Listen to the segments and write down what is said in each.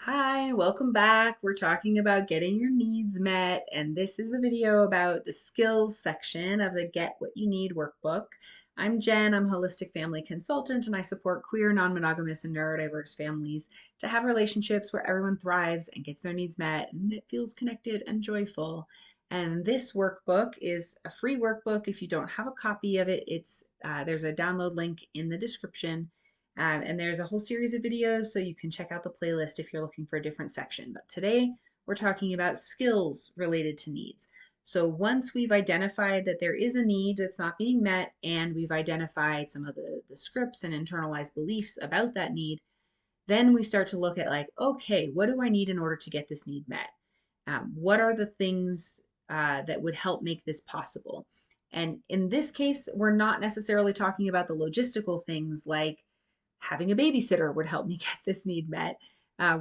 Hi, welcome back. We're talking about getting your needs met, and this is a video about the skills section of the Get What You Need workbook. I'm Jen, I'm a holistic family consultant, and I support queer, non-monogamous, and neurodiverse families to have relationships where everyone thrives and gets their needs met, and it feels connected and joyful. And this workbook is a free workbook. If you don't have a copy of it, there's a download link in the description. And there's a whole series of videos, so you can check out the playlist if you're looking for a different section. But today we're talking about skills related to needs. So once we've identified that there is a need that's not being met, and we've identified some of the scripts and internalized beliefs about that need, then we start to look at like, okay, what do I need in order to get this need met? What are the things that would help make this possible? And in this case, we're not necessarily talking about the logistical things like having a babysitter would help me get this need met.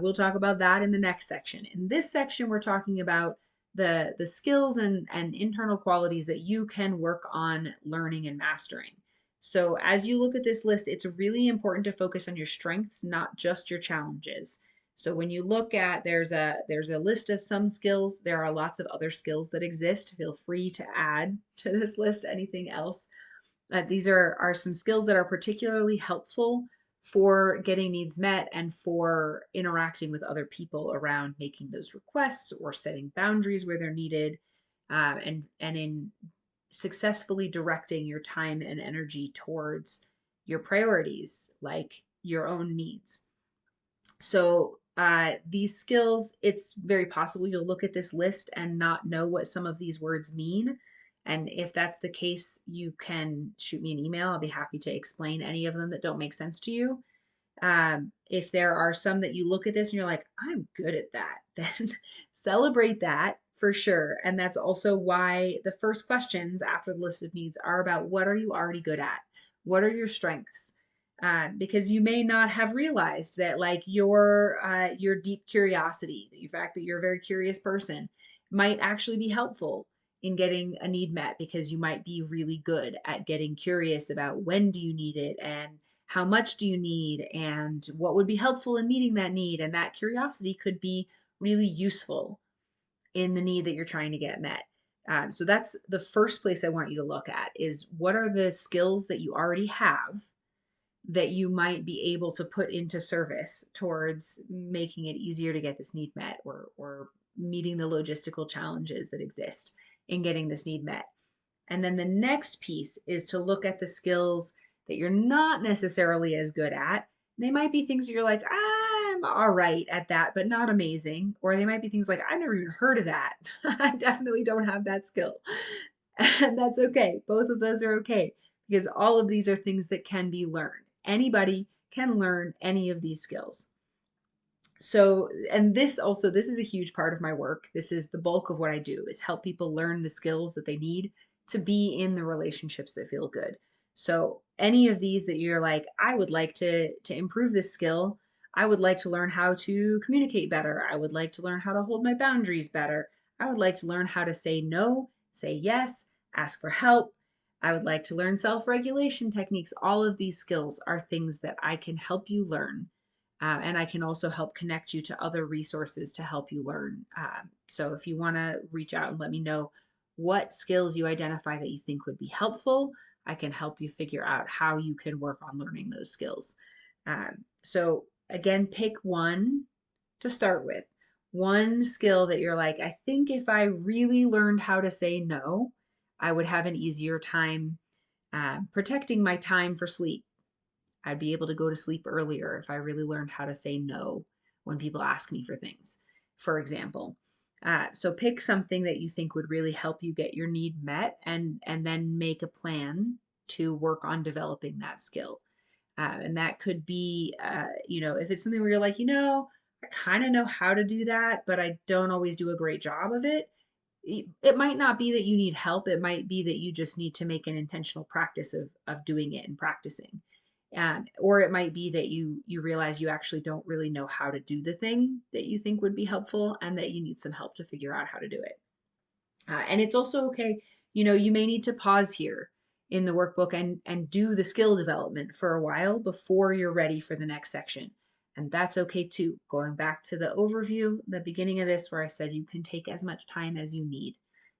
We'll talk about that in the next section. In this section, we're talking about the skills and internal qualities that you can work on learning and mastering. So as you look at this list, it's really important to focus on your strengths, not just your challenges. So when you look at there's a list of some skills, there are lots of other skills that exist. Feel free to add to this list anything else. These are some skills that are particularly helpful for getting needs met and for interacting with other people around making those requests or setting boundaries where they're needed, and in successfully directing your time and energy towards your priorities, like your own needs. So these skills, it's very possible you'll look at this list and not know what some of these words mean. And if that's the case, you can shoot me an email. I'll be happy to explain any of them that don't make sense to you. If there are some that you look at this and you're like, I'm good at that, then celebrate that for sure. And that's also why the first questions after the list of needs are about what are you already good at? What are your strengths? Because you may not have realized that like your deep curiosity, the fact that you're a very curious person, might actually be helpful in getting a need met because you might be really good at getting curious about when do you need it and how much do you need and what would be helpful in meeting that need. And that curiosity could be really useful in the need that you're trying to get met. So that's the first place I want you to look at is what are the skills that you already have that you might be able to put into service towards making it easier to get this need met, or meeting the logistical challenges that exist in getting this need met. And then the next piece is to look at the skills that you're not necessarily as good at. They might be things that you're like, I'm all right at that, but not amazing. Or they might be things like, I've never even heard of that. I definitely don't have that skill. And that's okay. Both of those are okay because all of these are things that can be learned. Anybody can learn any of these skills. So, and this is a huge part of my work. This is the bulk of what I do is help people learn the skills that they need to be in the relationships that feel good. So, any of these that you're like, I would like to improve this skill. I would like to learn how to communicate better. I would like to learn how to hold my boundaries better. I would like to learn how to say no, say yes, ask for help. I would like to learn self-regulation techniques. All of these skills are things that I can help you learn, and I can also help connect you to other resources to help you learn. So if you want to reach out and let me know what skills you identify that you think would be helpful, I can help you figure out how you can work on learning those skills. So again, pick one to start with. One skill that you're like, I think if I really learned how to say no, I would have an easier time protecting my time for sleep. I'd be able to go to sleep earlier if I really learned how to say no when people ask me for things, for example. So pick something that you think would really help you get your need met, and then make a plan to work on developing that skill. And that could be, if it's something where you're like, I kind of know how to do that, but I don't always do a great job of it. It might not be that you need help. It might be that you just need to make an intentional practice of doing it and practicing. Or it might be that you realize you actually don't really know how to do the thing that you think would be helpful and that you need some help to figure out how to do it. And it's also okay, you may need to pause here in the workbook and do the skill development for a while before you're ready for the next section. And that's okay too. Going back to the overview, the beginning of this, where I said you can take as much time as you need.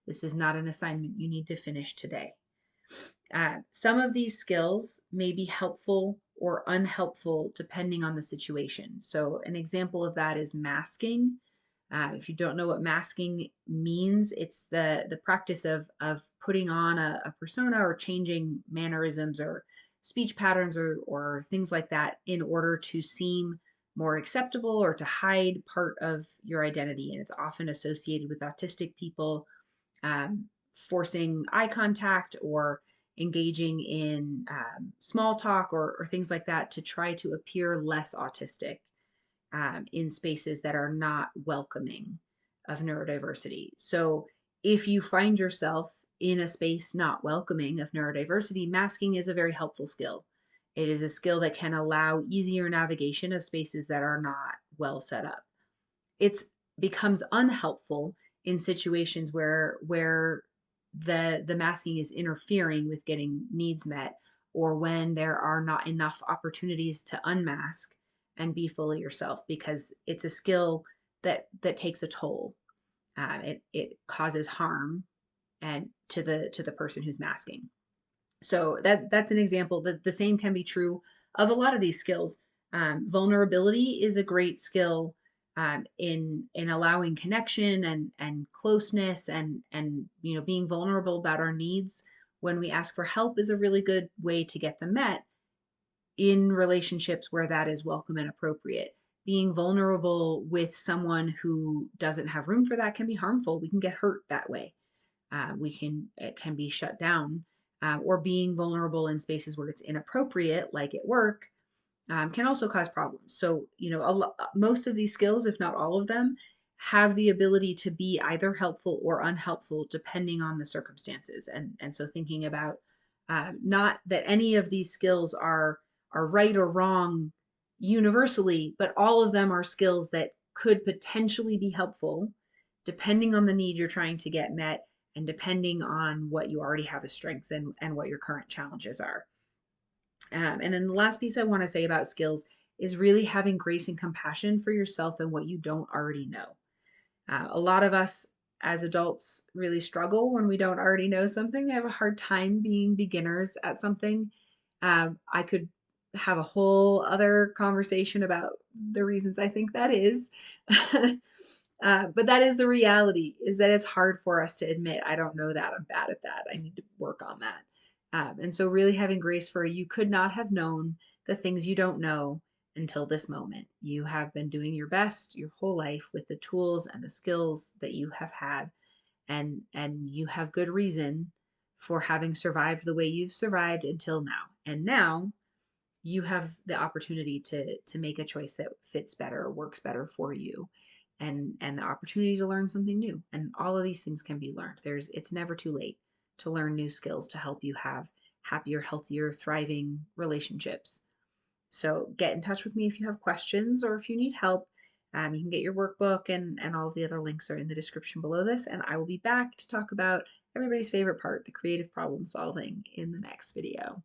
This is not an assignment you need to finish today. Some of these skills may be helpful or unhelpful depending on the situation. So, an example of that is masking. If you don't know what masking means, it's the practice of putting on a persona or changing mannerisms or speech patterns or things like that in order to seem more acceptable or to hide part of your identity. And it's often associated with autistic people, forcing eye contact or engaging in small talk or things like that to try to appear less autistic in spaces that are not welcoming of neurodiversity. So if you find yourself in a space not welcoming of neurodiversity, masking is a very helpful skill. It is a skill that can allow easier navigation of spaces that are not well set up. It becomes unhelpful in situations where the masking is interfering with getting needs met, or when there are not enough opportunities to unmask and be fully yourself, because it's a skill that takes a toll. It causes harm and to the person who's masking. So that's an example. That the same can be true of a lot of these skills. Vulnerability is a great skill in allowing connection and closeness and being vulnerable about our needs when we ask for help is a really good way to get them met in relationships where that is welcome and appropriate. Being vulnerable with someone who doesn't have room for that can be harmful. We can get hurt that way. It can be shut down, or being vulnerable in spaces where it's inappropriate, like at work, can also cause problems. So, most of these skills, if not all of them, have the ability to be either helpful or unhelpful depending on the circumstances. And so, thinking about not that any of these skills are right or wrong universally, but all of them are skills that could potentially be helpful depending on the need you're trying to get met and depending on what you already have as strengths and what your current challenges are. And then the last piece I want to say about skills is really having grace and compassion for yourself and what you don't already know. A lot of us as adults really struggle when we don't already know something. We have a hard time being beginners at something. I could have a whole other conversation about the reasons I think that is. But that is the reality, is that it's hard for us to admit, I don't know that, I'm bad at that, I need to work on that. And so really having grace for you could not have known the things you don't know until this moment. You have been doing your best your whole life with the tools and the skills that you have had, and you have good reason for having survived the way you've survived until now. And now you have the opportunity to make a choice that fits better, works better for you, and the opportunity to learn something new. And all of these things can be learned. It's never too late to learn new skills to help you have happier, healthier, thriving relationships. So get in touch with me if you have questions or if you need help. You can get your workbook, and all of the other links are in the description below this. And I will be back to talk about everybody's favorite part, the creative problem solving, in the next video.